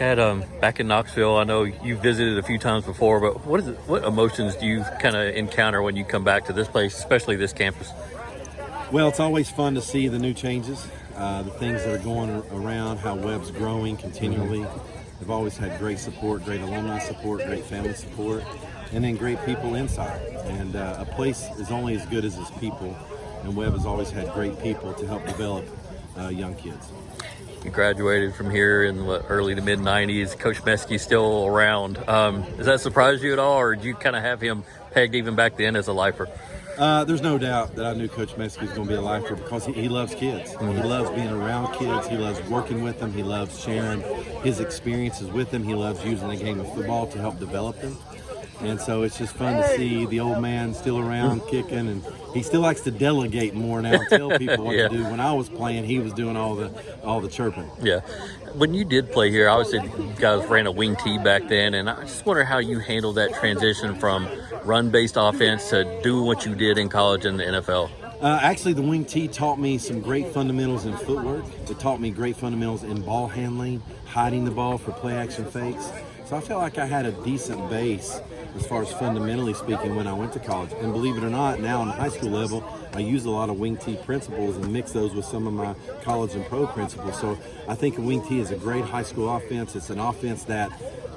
Chad, back in Knoxville, I know you visited a few times before, but what emotions do you kind of encounter when you come back to this place, especially this campus? Well, it's always fun to see the new changes, the things that are going around, how Webb's growing continually. They've always had great support, great alumni support, great family support, and then great people inside. And a place is only as good as its people, and Webb has always had great people to help develop young kids. You graduated from here in the early to mid-'90s. Coach Meskey's still around. Does that surprise you at all, or did you kind of have him pegged even back then as a lifer? There's no doubt that I knew Coach Meskey was going to be a lifer because he loves kids. He loves being around kids. He loves working with them. He loves sharing his experiences with them. He loves using the game of football to help develop them. And so it's just fun to see the old man still around kicking, and he still likes to delegate more now and tell people what to do. When I was playing, he was doing all the chirping. Yeah. When you did play here, obviously you guys ran a wing tee back then, and I just wonder how you handled that transition from run-based offense to doing what you did in college and the NFL. Actually, the wing tee taught me some great fundamentals in footwork. It taught me great fundamentals in ball handling, hiding the ball for play-action fakes. So I felt like I had a decent base as far as fundamentally speaking when I went to college. And believe it or not, now on the high school level, I use a lot of wing tee principles and mix those with some of my college and pro principles. So I think a wing tee is a great high school offense. It's an offense that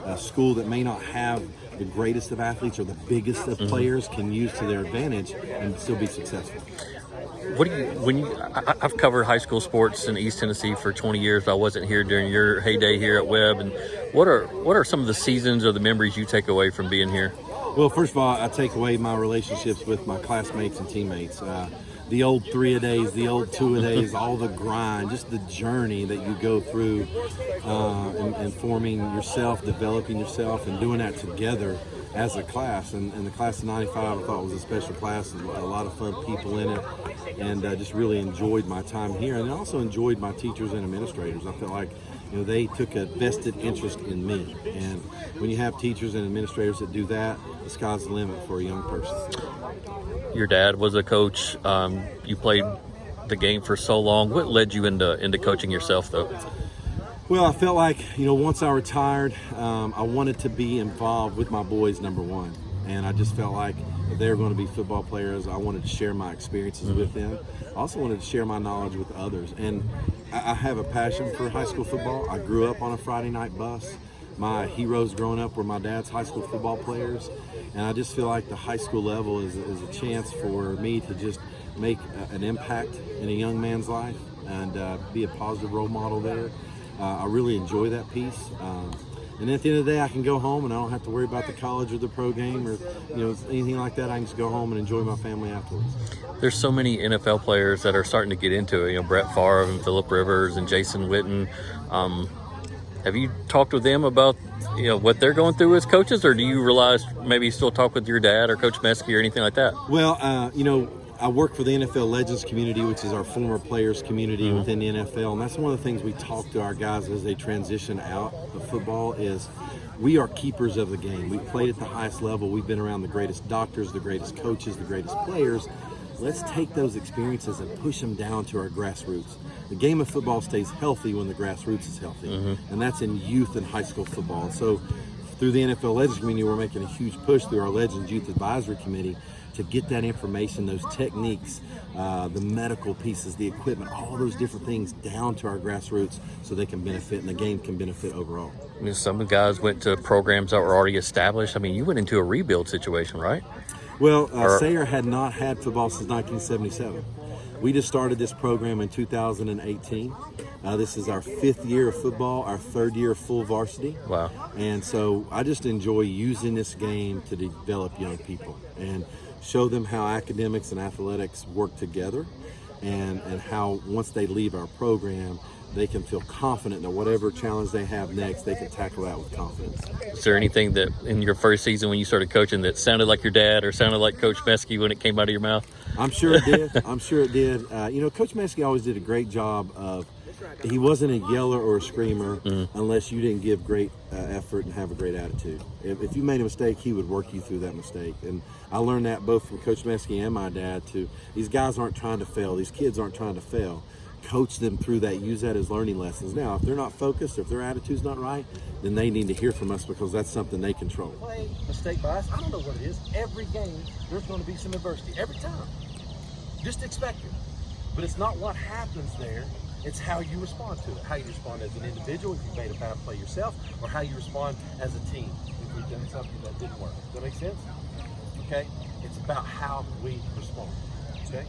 a school that may not have the greatest of athletes or the biggest of players can use to their advantage and still be successful. I've covered high school sports in East Tennessee for 20 years, but I wasn't here during your heyday here at Webb. And what are some of the seasons or the memories you take away from being here? Well, first of all, I take away my relationships with my classmates and teammates. The old 3-a-days, the old 2-a-days, all the grind, just the journey that you go through in forming yourself, developing yourself, and doing that together as a class. And the class of 95 I thought was a special class, and a lot of fun people in it, and I just really enjoyed my time here. And I also enjoyed my teachers and administrators. I felt like they took a vested interest in me. And when you have teachers and administrators that do that, the sky's the limit for a young person. Your dad was a coach. You played the game for so long. What led you into coaching yourself, though? Well, I felt like, once I retired, I wanted to be involved with my boys, number one. And I just felt like if they were going to be football players, I wanted to share my experiences with them. I also wanted to share my knowledge with others. And I have a passion for high school football. I grew up on a Friday night bus. My heroes growing up were my dad's high school football players. And I just feel like the high school level is a chance for me to just make an impact in a young man's life and be a positive role model there. I really enjoy that piece. And at the end of the day, I can go home and I don't have to worry about the college or the pro game or anything like that. I can just go home and enjoy my family afterwards. There's so many NFL players that are starting to get into it. Brett Favre and Phillip Rivers and Jason Witten. Have you talked with them about what they're going through as coaches, or do you realize maybe still talk with your dad or Coach Meskey or anything like that? Well, I work for the NFL Legends community, which is our former players community within the NFL, and that's one of the things we talk to our guys as they transition out of football is we are keepers of the game. We've played at the highest level. We've been around the greatest doctors, the greatest coaches, the greatest players. Let's take those experiences and push them down to our grassroots. The game of football stays healthy when the grassroots is healthy, and that's in youth and high school football. So through the NFL Legends community, we're making a huge push through our Legends Youth Advisory Committee to get that information, those techniques, the medical pieces, the equipment, all those different things down to our grassroots so they can benefit and the game can benefit overall. Some of the guys went to programs that were already established. You went into a rebuild situation, right? Well, Sayre had not had football since 1977. We just started this program in 2018. This is our 5th year of football, our 3rd year of full varsity. Wow. And so I just enjoy using this game to develop young people and show them how academics and athletics work together and how once they leave our program, they can feel confident that whatever challenge they have next, they can tackle that with confidence. Is there anything that in your first season when you started coaching that sounded like your dad or sounded like Coach Meskey when it came out of your mouth? I'm sure it did. Coach Meskey always did a great job of, he wasn't a yeller or a screamer unless you didn't give great effort and have a great attitude. If you made a mistake, he would work you through that mistake. And I learned that both from Coach Meskey and my dad too. These guys aren't trying to fail. These kids aren't trying to fail. coach them through that, use that as learning lessons. Now, if they're not focused, if their attitude's not right, then they need to hear from us because that's something they control. Play, mistake, bias, I don't know what it is. Every game, there's going to be some adversity. Every time. Just expect it. But it's not what happens there. It's how you respond to it. How you respond as an individual if you've made a bad play yourself, or how you respond as a team if we've done something that didn't work. Does that make sense? Okay? It's about how we respond. Okay?